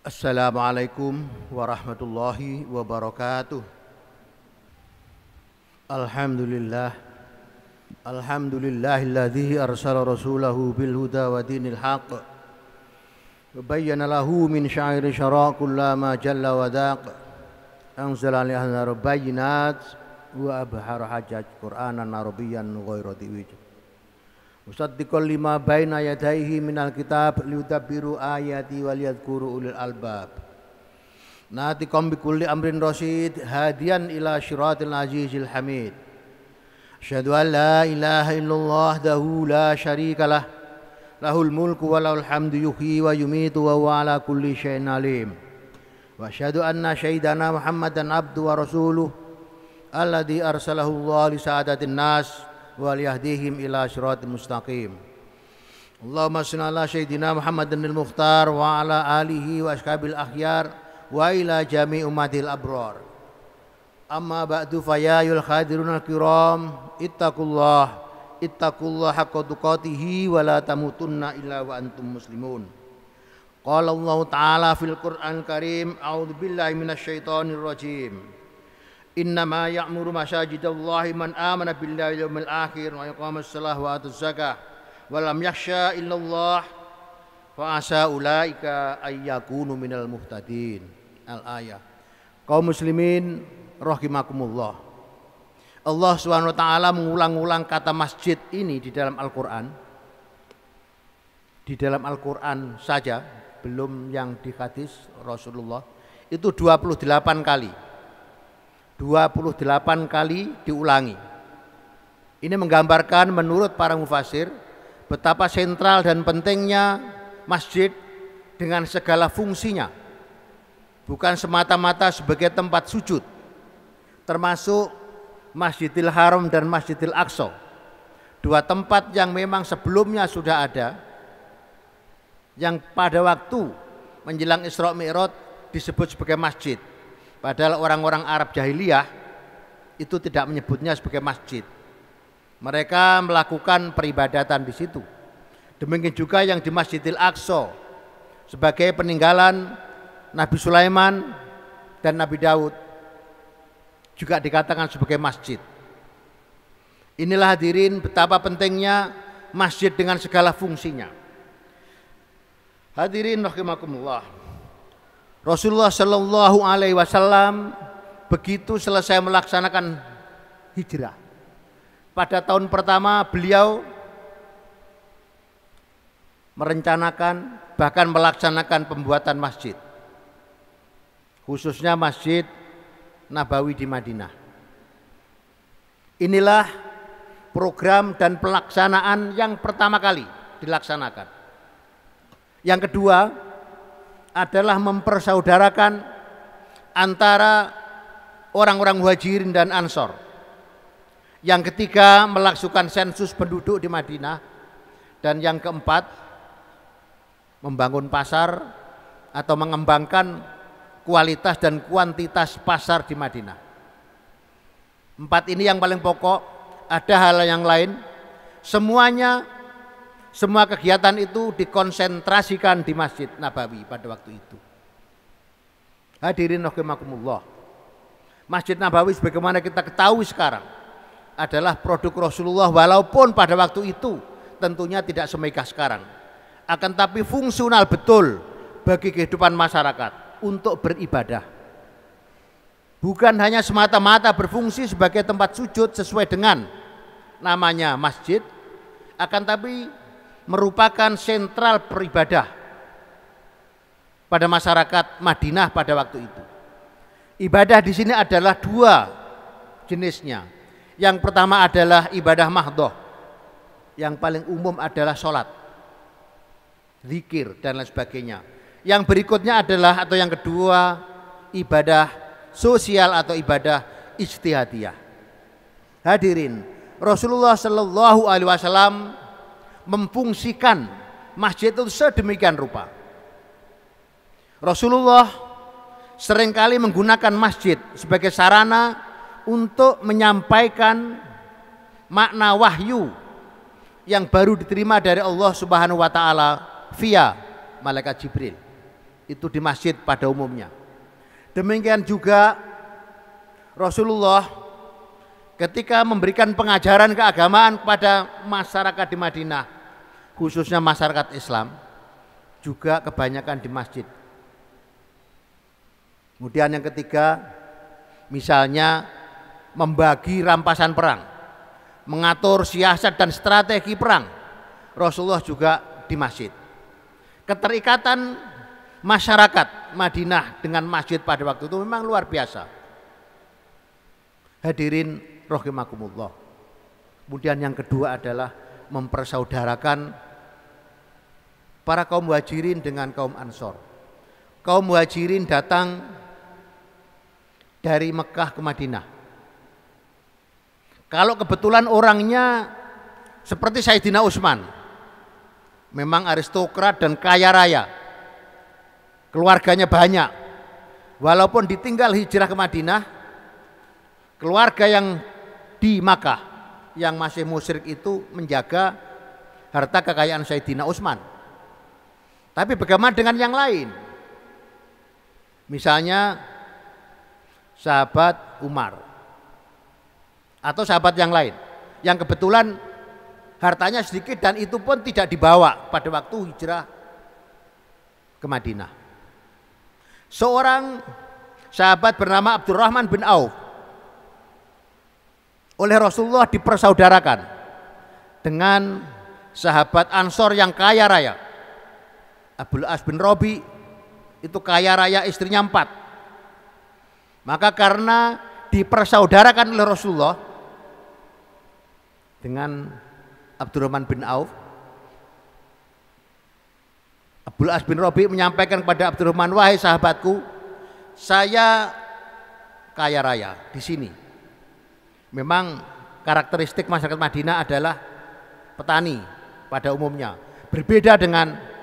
Assalamualaikum warahmatullahi wabarakatuh. Alhamdulillah. Alhamdulillahilladzi arsala rasulahu bil huda wa dinil haqq. Wa bayyana lahu min syairi syara kullama jalla wa daq. Anzala alaihi bayyinat wa abhar hajaj Qur'anan arabiyyan ghairu diwij. Musaddiqan lima baina yadayhi minal kitab liyudabbiru ayati wal yadhkuru ulil albab. Natiqam bi kulli amrin rasyid hadiyan ila syiratil azizil hamid. Asyhadu an la ilaha illallah wahdahu la syarikalah lahul mulku wa lahul hamdu yuhyi wa yumitu wa huwa ala kulli syai'in alim. Wa asyhadu anna sayyidana Muhammadan abdu wa rasuluh alladzi arsalahu Allah li sa'adatin nas wal yahdihim ila siratal mustaqim. Allahumma shalli ala sayyidina Muhammadin al-Mukhtar wa ala alihi wa ashabil akhyar wa ila jami' ummatil abrar. Amma ba'du fa ya ayyuhal hadirun al-kiram ittaqullah haqqa tuqatih wa la tamutunna illa wa antum muslimun. Qala Allah ta'ala fil Qur'anil Karim a'udzu billahi minasy syaithanir rajim. Innama ya'muru masajidallahi man amana billahi wal yawmil akhir wa aqamas shalah wa ataz zakah wa lam yakhsha illallah fa asa ulaika ay yakunu minal muhtadin. Al-ayah. Kaum muslimin rahimakumullah. Allah Subhanahu wa taala mengulang-ulang kata masjid ini di dalam Al-Qur'an. Di dalam Al-Qur'an saja, belum yang di hadis Rasulullah, itu 28 kali. 28 kali diulangi. Ini menggambarkan menurut para mufasir betapa sentral dan pentingnya masjid dengan segala fungsinya. Bukan semata-mata sebagai tempat sujud, termasuk Masjidil Haram dan Masjidil Aqsa. Dua tempat yang memang sebelumnya sudah ada, yang pada waktu menjelang Isra Mi'raj disebut sebagai masjid. Padahal orang-orang Arab jahiliyah itu tidak menyebutnya sebagai masjid. Mereka melakukan peribadatan di situ. Demikian juga yang di Masjidil Aqsa sebagai peninggalan Nabi Sulaiman dan Nabi Daud juga dikatakan sebagai masjid. Inilah hadirin betapa pentingnya masjid dengan segala fungsinya. Hadirin rahimakumullah. Rasulullah Shallallahu Alaihi Wasallam begitu selesai melaksanakan hijrah, pada tahun pertama beliau merencanakan bahkan melaksanakan pembuatan masjid, khususnya Masjid Nabawi di Madinah. Inilah program dan pelaksanaan yang pertama kali dilaksanakan. Yang kedua adalah mempersaudarakan antara orang-orang Muhajirin dan Ansor. Yang ketiga melakukan sensus penduduk di Madinah. Dan yang keempat membangun pasar atau mengembangkan kualitas dan kuantitas pasar di Madinah. Empat ini yang paling pokok. Ada hal yang lain. Semua kegiatan itu dikonsentrasikan di Masjid Nabawi pada waktu itu. Hadirin rahimakumullah. Masjid Nabawi sebagaimana kita ketahui sekarang adalah produk Rasulullah, walaupun pada waktu itu tentunya tidak semegah sekarang. Akan tapi fungsional betul bagi kehidupan masyarakat untuk beribadah. Bukan hanya semata-mata berfungsi sebagai tempat sujud sesuai dengan namanya masjid, akan tapi merupakan sentral beribadah pada masyarakat Madinah pada waktu itu. Ibadah di sini adalah dua jenisnya. Yang pertama adalah ibadah mahdhah. Yang paling umum adalah sholat, zikir dan lain sebagainya. Yang berikutnya adalah, atau yang kedua, ibadah sosial atau ibadah ijtihadiyah. Hadirin, Rasulullah Shallallahu Alaihi Wasallam memfungsikan masjid itu sedemikian rupa. Rasulullah seringkali menggunakan masjid sebagai sarana untuk menyampaikan makna wahyu yang baru diterima dari Allah Subhanahu wa taala via malaikat Jibril. itu di masjid pada umumnya. Demikian juga Rasulullah ketika memberikan pengajaran keagamaan kepada masyarakat di Madinah, khususnya masyarakat Islam, juga kebanyakan di masjid. Kemudian yang ketiga, misalnya membagi rampasan perang, mengatur siasat dan strategi perang, Rasulullah juga di masjid. Keterikatan masyarakat Madinah dengan masjid pada waktu itu memang luar biasa. Hadirin rahimakumullah. Kemudian yang kedua adalah mempersaudarakan para kaum muhajirin dengan kaum ansor. Kaum muhajirin datang dari Mekah ke Madinah. Kalau kebetulan orangnya seperti Sayyidina Utsman, memang aristokrat dan kaya raya, keluarganya banyak. Walaupun ditinggal hijrah ke Madinah, keluarga yang di Makkah yang masih musyrik itu menjaga harta kekayaan Sayyidina Utsman. Tapi bagaimana dengan yang lain? Misalnya sahabat Umar atau sahabat yang lain yang kebetulan hartanya sedikit dan itu pun tidak dibawa pada waktu hijrah ke Madinah. Seorang sahabat bernama Abdurrahman bin Auf oleh Rasulullah dipersaudarakan dengan sahabat Ansor yang kaya raya. Abdul As bin Robi itu kaya raya, istrinya 4. Maka karena dipersaudarakan oleh Rasulullah dengan Abdurrahman bin Auf, Abdul As bin Robi menyampaikan kepada Abdurrahman, wahai sahabatku, saya kaya raya di sini. Memang karakteristik masyarakat Madinah adalah petani pada umumnya, berbeda dengan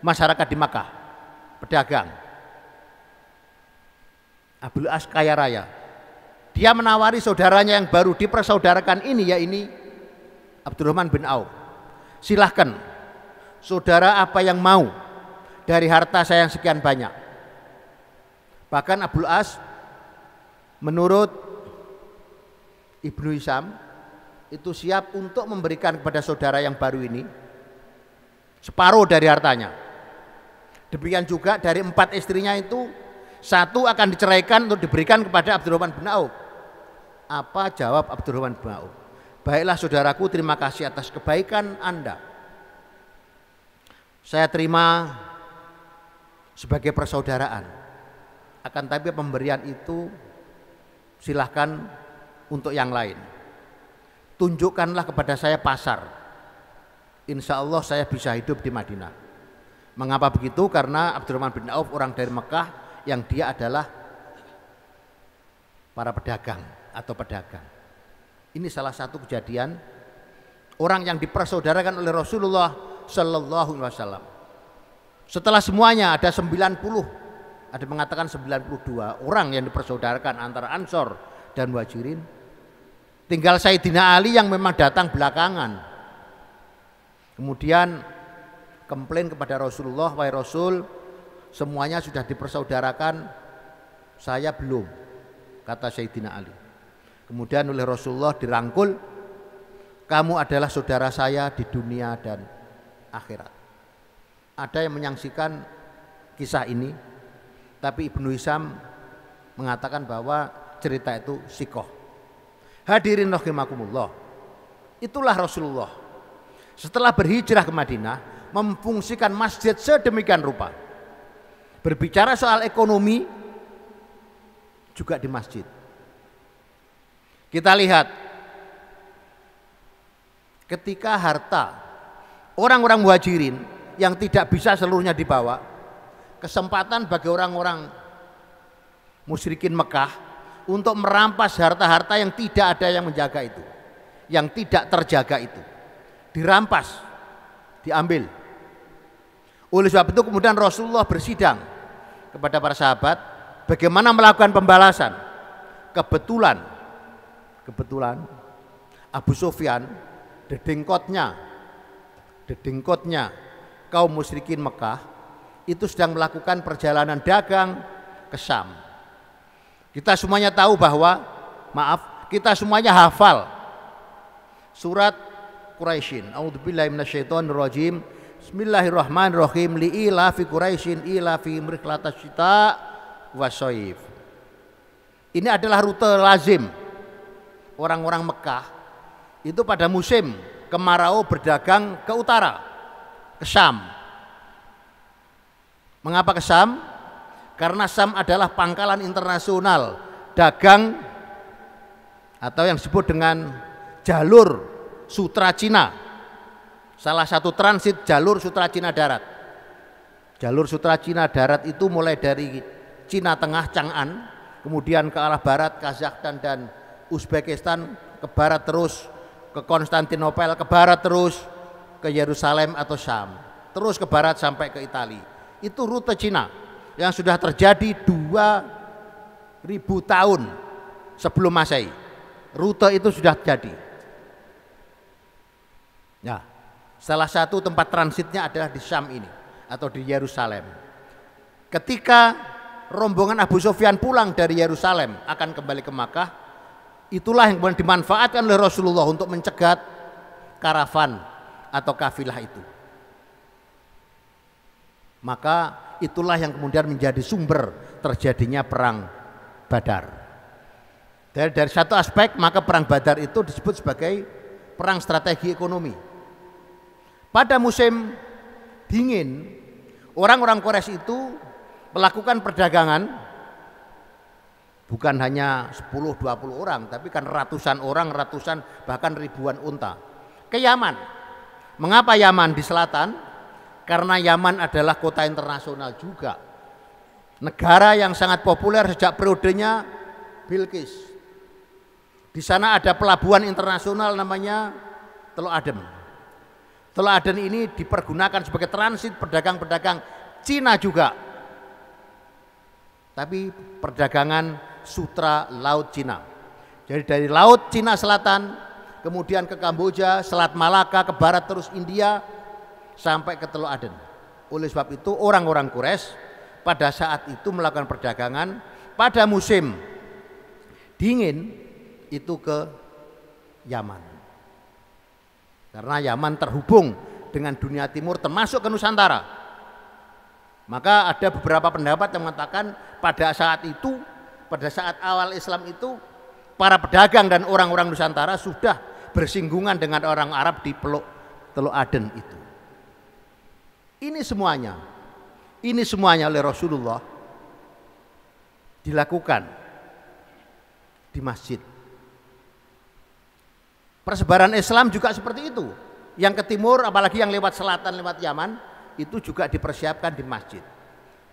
masyarakat di Makkah, pedagang. Abdul As kaya raya, dia menawari saudaranya yang baru dipersaudarakan ini, ya ini Abdurrahman bin Auf, silahkan saudara apa yang mau dari harta saya yang sekian banyak. Bahkan Abdul As menurut Ibnu Hisham itu siap untuk memberikan kepada saudara yang baru ini separuh dari hartanya. Demikian juga dari 4 istrinya itu 1 akan diceraikan untuk diberikan kepada Abdurrahman bin Auf. Apa jawab Abdurrahman bin Auf? Baiklah saudaraku, terima kasih atas kebaikan Anda. Saya terima sebagai persaudaraan. Akan tapi pemberian itu silahkan untuk yang lain. Tunjukkanlah kepada saya pasar. Insya Allah saya bisa hidup di Madinah. Mengapa begitu? Karena Abdurrahman bin Auf orang dari Mekah yang dia adalah para pedagang atau pedagang. Ini salah satu kejadian orang yang dipersaudarakan oleh Rasulullah Sallallahu Alaihi Wasallam. Setelah semuanya ada 90, ada mengatakan 92 orang yang dipersaudarakan antara Ansor dan Muhajirin. Tinggal Sayyidina Ali yang memang datang belakangan. Kemudian komplain kepada Rasulullah, wahai Rasul, semuanya sudah dipersaudarakan, saya belum, kata Sayyidina Ali. Kemudian oleh Rasulullah dirangkul, kamu adalah saudara saya di dunia dan akhirat. Ada yang menyaksikan kisah ini, tapi Ibnu Hisham mengatakan bahwa cerita itu sikoh. Hadirin rahimakumullah, itulah Rasulullah setelah berhijrah ke Madinah memfungsikan masjid sedemikian rupa. Berbicara soal ekonomi juga di masjid. Kita lihat ketika harta orang-orang muhajirin yang tidak bisa seluruhnya dibawa, kesempatan bagi orang-orang musyrikin Mekah untuk merampas harta-harta yang tidak ada yang menjaga itu, yang tidak terjaga itu, dirampas, diambil. Oleh sebab itu kemudian Rasulullah bersidang kepada para sahabat bagaimana melakukan pembalasan. Kebetulan Abu Sufyan, dedengkotnya kaum musyrikin Mekah itu sedang melakukan perjalanan dagang ke Syam. Kita semuanya tahu bahwa, kita semuanya hafal surat Quraisyin. A'udzubillahi minasyaitonirrajim. Bismillahirrahmanirrahim. Li'ilafi Quraisyin ilafi rihlatas syita washaif. Ini adalah rute lazim orang-orang Mekah itu pada musim kemarau berdagang ke utara, ke Syam. Mengapa ke Syam? Karena Syam adalah pangkalan internasional dagang atau yang disebut dengan jalur sutra Cina. Salah satu transit jalur sutra Cina darat. Jalur sutra Cina darat itu mulai dari Cina Tengah Chang'an, kemudian ke arah barat Kazakhstan dan Uzbekistan, ke barat terus ke Konstantinopel, ke barat terus ke Yerusalem atau Syam, terus ke barat sampai ke Italia. Itu rute Cina yang sudah terjadi 2000 tahun sebelum Masehi. Rute itu sudah terjadi. Nah, salah satu tempat transitnya adalah di Syam ini atau di Yerusalem. Ketika rombongan Abu Sufyan pulang dari Yerusalem akan kembali ke Makkah, itulah yang kemudian dimanfaatkan oleh Rasulullah untuk mencegat karavan atau kafilah itu. Maka itulah yang kemudian menjadi sumber terjadinya perang Badar. Dari satu aspek maka perang Badar itu disebut sebagai perang strategi ekonomi. Pada musim dingin, orang-orang Quraisy itu melakukan perdagangan bukan hanya 10-20 orang, tapi kan ratusan orang, ratusan bahkan ribuan unta ke Yaman. Mengapa Yaman di selatan? Karena Yaman adalah kota internasional juga, negara yang sangat populer sejak periodenya Bilqis. Di sana ada pelabuhan internasional namanya Teluk Aden. Teluk Aden ini dipergunakan sebagai transit pedagang-pedagang Cina juga, tapi perdagangan sutra laut Cina. Jadi dari laut Cina selatan kemudian ke Kamboja, Selat Malaka, ke barat terus India sampai ke Teluk Aden. Oleh sebab itu orang-orang Quraisy pada saat itu melakukan perdagangan pada musim dingin itu ke Yaman. Karena Yaman terhubung dengan dunia timur termasuk ke Nusantara. Maka ada beberapa pendapat yang mengatakan pada saat itu, pada saat awal Islam itu, para pedagang dan orang-orang Nusantara sudah bersinggungan dengan orang Arab di Teluk Aden itu. Ini semuanya oleh Rasulullah dilakukan di masjid. Persebaran Islam juga seperti itu. Yang ke timur apalagi yang lewat selatan, lewat Yaman, itu juga dipersiapkan di masjid.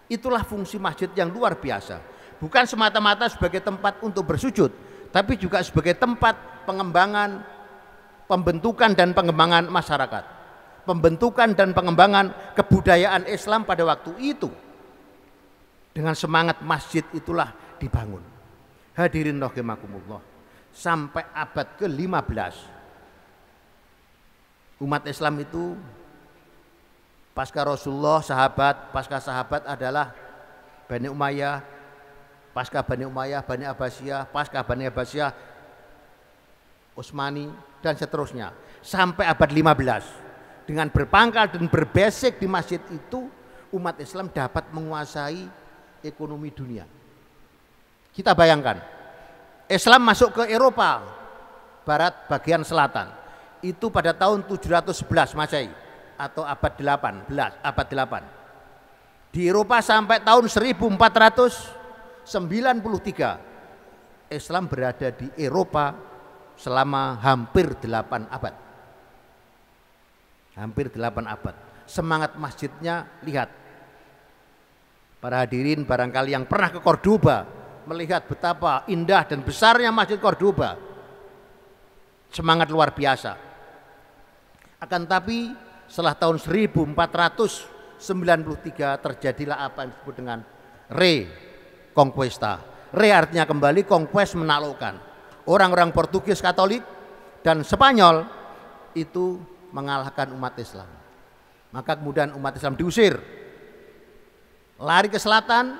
Itulah fungsi masjid yang luar biasa. Bukan semata-mata sebagai tempat untuk bersujud, tapi juga sebagai tempat pengembangan, pembentukan dan pengembangan masyarakat. Pembentukan dan pengembangan kebudayaan Islam pada waktu itu. Dengan semangat masjid itulah dibangun. Hadirin rahimakumullah. Sampai abad ke-15 umat Islam itu pasca Rasulullah, pasca sahabat adalah Bani Umayyah, pasca Bani Umayyah, Bani Abbasiyah, pasca Bani Abbasiyah, Utsmani dan seterusnya sampai abad 15. Dengan berpangkal dan berbasik di masjid itu, umat Islam dapat menguasai ekonomi dunia. Kita bayangkan, Islam masuk ke Eropa barat bagian selatan itu pada tahun 711 Masehi atau abad 8. Di Eropa sampai tahun 1493 Islam berada di Eropa selama hampir 8 abad. Hampir 8 abad. Semangat masjidnya, lihat. Para hadirin barangkali yang pernah ke Cordoba melihat betapa indah dan besarnya Masjid Cordoba. Semangat luar biasa. Akan tapi setelah tahun 1493 terjadilah apa yang disebut dengan Reconquista. Re artinya kembali, conquest menaklukkan. Orang-orang Portugis Katolik dan Spanyol itu mengalahkan umat Islam. Maka kemudian umat Islam diusir lari ke selatan,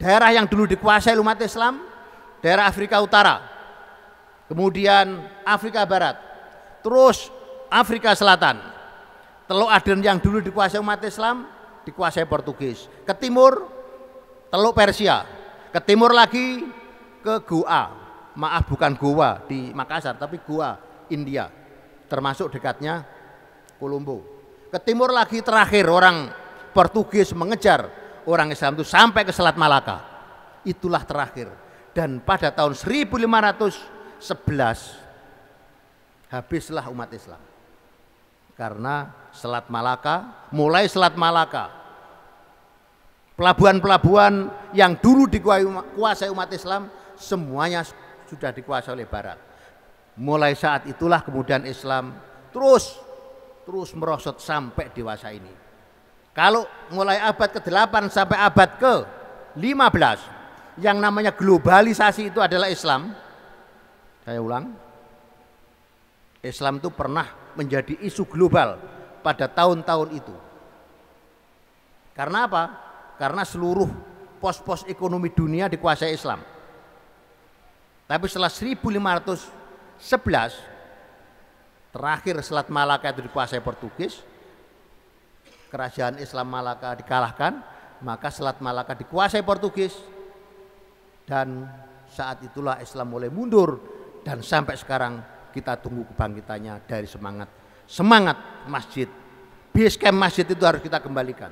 daerah yang dulu dikuasai umat Islam, daerah Afrika Utara, kemudian Afrika Barat, terus Afrika Selatan. Teluk Aden yang dulu dikuasai umat Islam dikuasai Portugis. Ke timur Teluk Persia, ke timur lagi ke Goa, maaf bukan Goa di Makassar tapi Goa India, termasuk dekatnya Kolombo. Ke timur lagi terakhir orang Portugis mengejar orang Islam itu sampai ke Selat Malaka. Itulah terakhir. Dan pada tahun 1511 habislah umat Islam. Karena Selat Malaka, mulai Selat Malaka, pelabuhan-pelabuhan yang dulu dikuasai umat Islam semuanya sudah dikuasai oleh Barat. Mulai saat itulah kemudian Islam terus merosot sampai dewasa ini. Kalau mulai abad ke-8 sampai abad ke-15 yang namanya globalisasi itu adalah Islam. Saya ulang, Islam itu pernah menjadi isu global pada tahun-tahun itu. Karena apa? Karena seluruh pos-pos ekonomi dunia dikuasai Islam. Tapi setelah 1511 terakhir Selat Malaka itu dikuasai Portugis, kerajaan Islam Malaka dikalahkan, maka Selat Malaka dikuasai Portugis, dan saat itulah Islam mulai mundur. Dan sampai sekarang kita tunggu kebangkitannya dari semangat masjid. Base camp masjid itu harus kita kembalikan.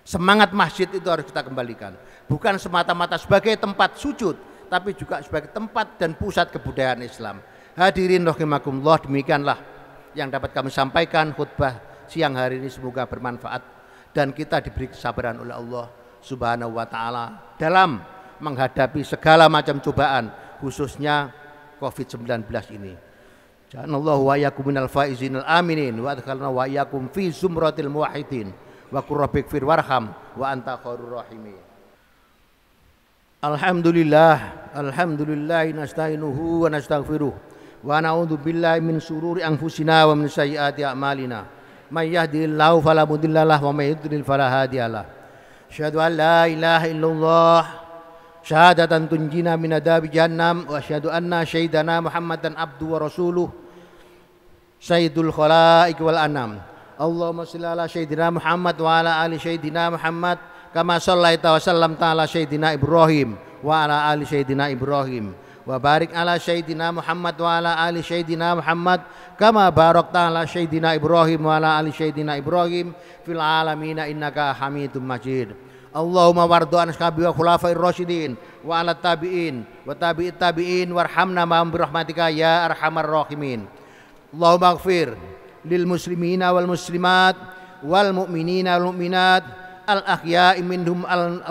Semangat masjid itu harus kita kembalikan. Bukan semata-mata sebagai tempat sujud, tapi juga sebagai tempat dan pusat kebudayaan Islam. Hadirin rahimakumullah, demikianlah yang dapat kami sampaikan khutbah siang hari ini, semoga bermanfaat dan kita diberi kesabaran oleh Allah Subhanahu wa taala dalam menghadapi segala macam cobaan, khususnya Covid-19 ini. Ja'alallahu wa iyyakum minal faizinil aminin wa adkhalna wa iyyakum fi zumratil muwahhidin wa qur rabbighfir warham wa anta khairur rahimin. Alhamdulillah nasta'inuhu wa nastaghfiruh wa na'udzu billahi min syururi anfusina wa min sayyiati a'malina. May yahdihillahu fala mudhillalah wa may yudlil fala hadiyalah. Asyhadu an la ilaha illallah syahadatan tunjina min adzabi jahannam wa asyhadu anna sayyidana Muhammadan abdu wa rasuluh sayyidul khalaiq wal anam. Allahumma shalli ala sayyidina Muhammad wa ala ali sayyidina Muhammad kama shallaita wa sallamta ala sayyidina Ibrahim wa ala ali sayyidina Ibrahim wa barik ala sayyidina Muhammad wa ala ali sayyidina Muhammad kama barakta ala sayyidina Ibrahim wa ala ali sayyidina Ibrahim fil alamin innaka Hamidum Majid. Allahumma wardu an ashabi wa khulafair rasyidin wa ala tabi'in wa tabi'it tabi'in warhamna ma'am birahmatika ya arhamar rahimin. Allahumma ighfir lil muslimina wal muslimat wal mu'minina wal mu'minat al ahya'i minhum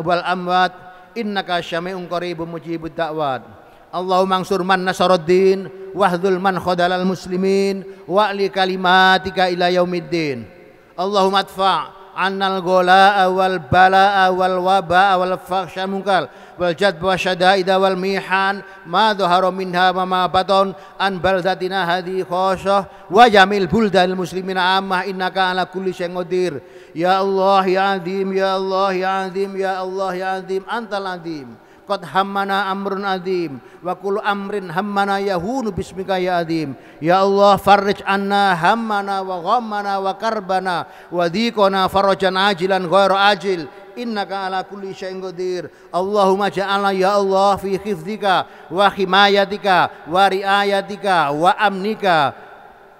wal amwat innaka syami'un qaribun mujibud da'wat. Allahumma ansur man nasaraddin wahdhul man khadalal muslimin wa'li kalimatika ila yaumiddin. Allahumma adfa' annal gholaa wal balaa wal wabaa wal fakhsha munkar wal jadb wa syadaida wal mihan ma dhahara minha wa ma baton an baldatina hadhi khosyah wa jamil buldal muslimina ammah innaka ala kulli syai'in qadir. Ya Allah ya azim, ya Allah ya azim, ya Allah ya azim, antal azim qad hammana amrun azim wa kullu amrin hammana yahunu bismika ya azim. Ya Allah farrij anna hammana wa ghammana wa karbana wa dhiqana farajan ajilan ghairu ajil innaka ala kulli syai'in qadir. Allahumma ja'alna ya Allah fi hifdzika wa himayatika wa riayatika wa amnika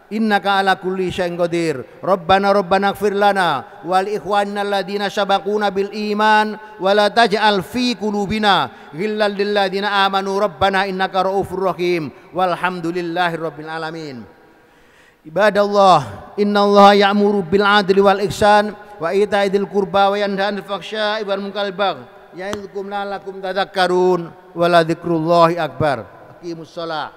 innaka ala kulli syai'in qadir. Rabbana ighfir lana wal ikhwanina alladziina sabaquna bil iman wa la taj'al fi qulubina ghillan lil ladziina amanu rabbana innaka raufur rahim walhamdulillahi rabbil alamin. Ibadallah, innallaha ya'muru bil 'adli wal ihsan wa ita'i dzil qurba wa yanha 'anil fahsya'i wal munkari wal baghi ya'idukum la'allakum tadhakkarun wa la dzikrullahi akbar. Aqimus shalah.